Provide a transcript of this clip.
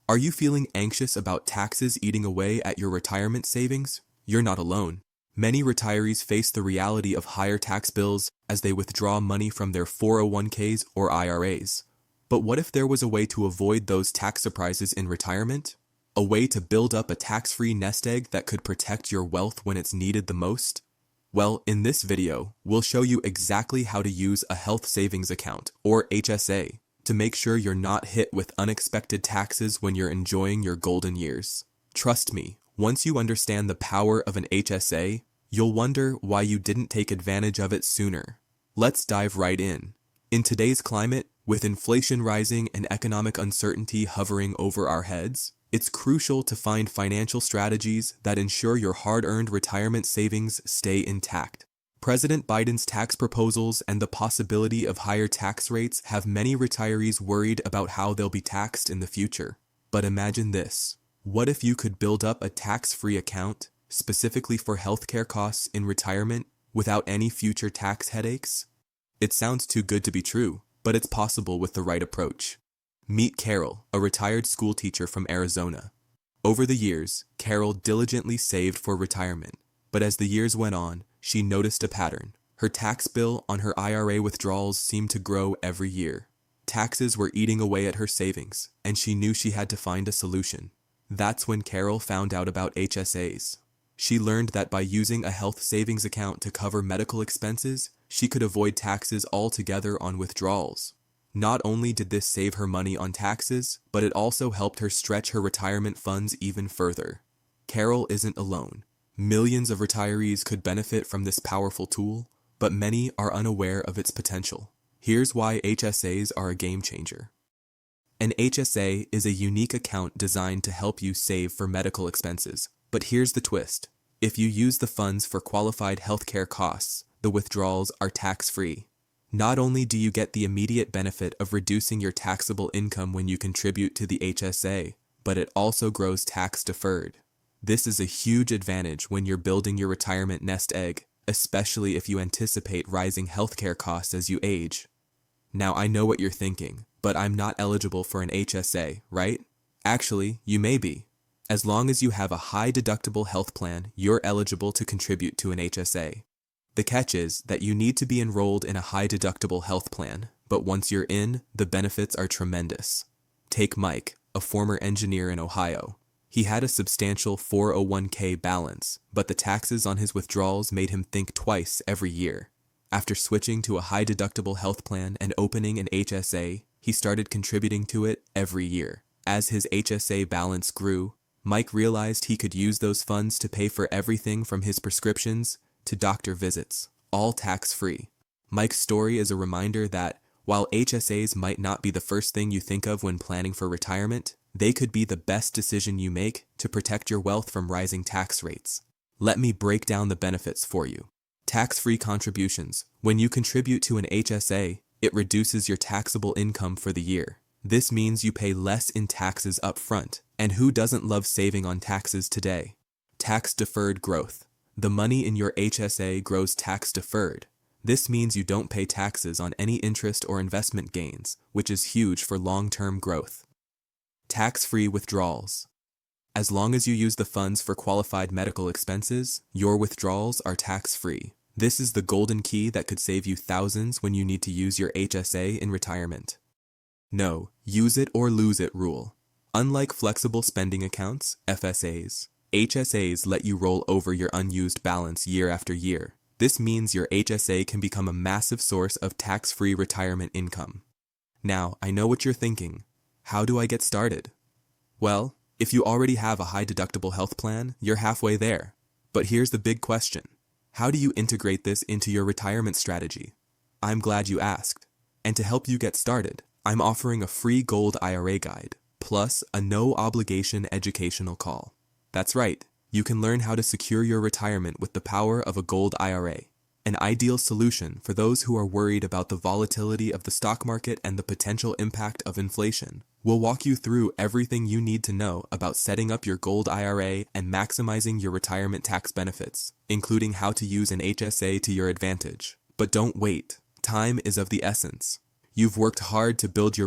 Are you feeling anxious about taxes eating away at your retirement savings? You're not alone. Many retirees face the reality of higher tax bills as they withdraw money from their 401ks or IRAs. But what if there was a way to avoid those tax surprises in retirement? A way to build up a tax-free nest egg that could protect your wealth when it's needed the most? Well, in this video, we'll show you exactly how to use a health savings account, or HSA, to make sure you're not hit with unexpected taxes when you're enjoying your golden years. Trust me, once you understand the power of an HSA, you'll wonder why you didn't take advantage of it sooner. Let's dive right in. In today's climate, with inflation rising and economic uncertainty hovering over our heads, it's crucial to find financial strategies that ensure your hard-earned retirement savings stay intact. President Biden's tax proposals and the possibility of higher tax rates have many retirees worried about how they'll be taxed in the future. But imagine this. What if you could build up a tax-free account specifically for healthcare costs in retirement without any future tax headaches? It sounds too good to be true, but it's possible with the right approach. Meet Carol, a retired school teacher from Arizona. Over the years, Carol diligently saved for retirement, but as the years went on, she noticed a pattern. Her tax bill on her IRA withdrawals seemed to grow every year. Taxes were eating away at her savings, and she knew she had to find a solution. That's when Carol found out about HSAs. She learned that by using a health savings account to cover medical expenses, she could avoid taxes altogether on withdrawals. Not only did this save her money on taxes, but it also helped her stretch her retirement funds even further. Carol isn't alone. Millions of retirees could benefit from this powerful tool, but many are unaware of its potential. Here's why HSAs are a game changer. An HSA is a unique account designed to help you save for medical expenses. But here's the twist. If you use the funds for qualified healthcare costs, the withdrawals are tax-free. Not only do you get the immediate benefit of reducing your taxable income when you contribute to the HSA, but it also grows tax-deferred. This is a huge advantage when you're building your retirement nest egg, especially if you anticipate rising healthcare costs as you age. Now, I know what you're thinking, but I'm not eligible for an HSA, right? Actually, you may be. As long as you have a high-deductible health plan, you're eligible to contribute to an HSA. The catch is that you need to be enrolled in a high-deductible health plan, but once you're in, the benefits are tremendous. Take Mike, a former engineer in Ohio. He had a substantial 401k balance, but the taxes on his withdrawals made him think twice every year. After switching to a high-deductible health plan and opening an HSA, he started contributing to it every year. As his HSA balance grew, Mike realized he could use those funds to pay for everything from his prescriptions to doctor visits, all tax-free. Mike's story is a reminder that, while HSAs might not be the first thing you think of when planning for retirement, they could be the best decision you make to protect your wealth from rising tax rates. Let me break down the benefits for you. Tax-free contributions. When you contribute to an HSA, it reduces your taxable income for the year. This means you pay less in taxes up front. And who doesn't love saving on taxes today? Tax-deferred growth. The money in your HSA grows tax-deferred. This means you don't pay taxes on any interest or investment gains, which is huge for long-term growth. Tax-free withdrawals. As long as you use the funds for qualified medical expenses, your withdrawals are tax-free. This is the golden key that could save you thousands when you need to use your HSA in retirement. No, use it or lose it rule. Unlike flexible spending accounts, FSAs, HSAs let you roll over your unused balance year after year. This means your HSA can become a massive source of tax-free retirement income. Now, I know what you're thinking. How do I get started? Well, if you already have a high-deductible health plan, you're halfway there. But here's the big question. How do you integrate this into your retirement strategy? I'm glad you asked. And to help you get started, I'm offering a free Gold IRA guide, plus a no-obligation educational call. That's right, you can learn how to secure your retirement with the power of a Gold IRA, an ideal solution for those who are worried about the volatility of the stock market and the potential impact of inflation. We'll walk you through everything you need to know about setting up your Gold IRA and maximizing your retirement tax benefits, including how to use an HSA to your advantage. But don't wait. Time is of the essence. You've worked hard to build your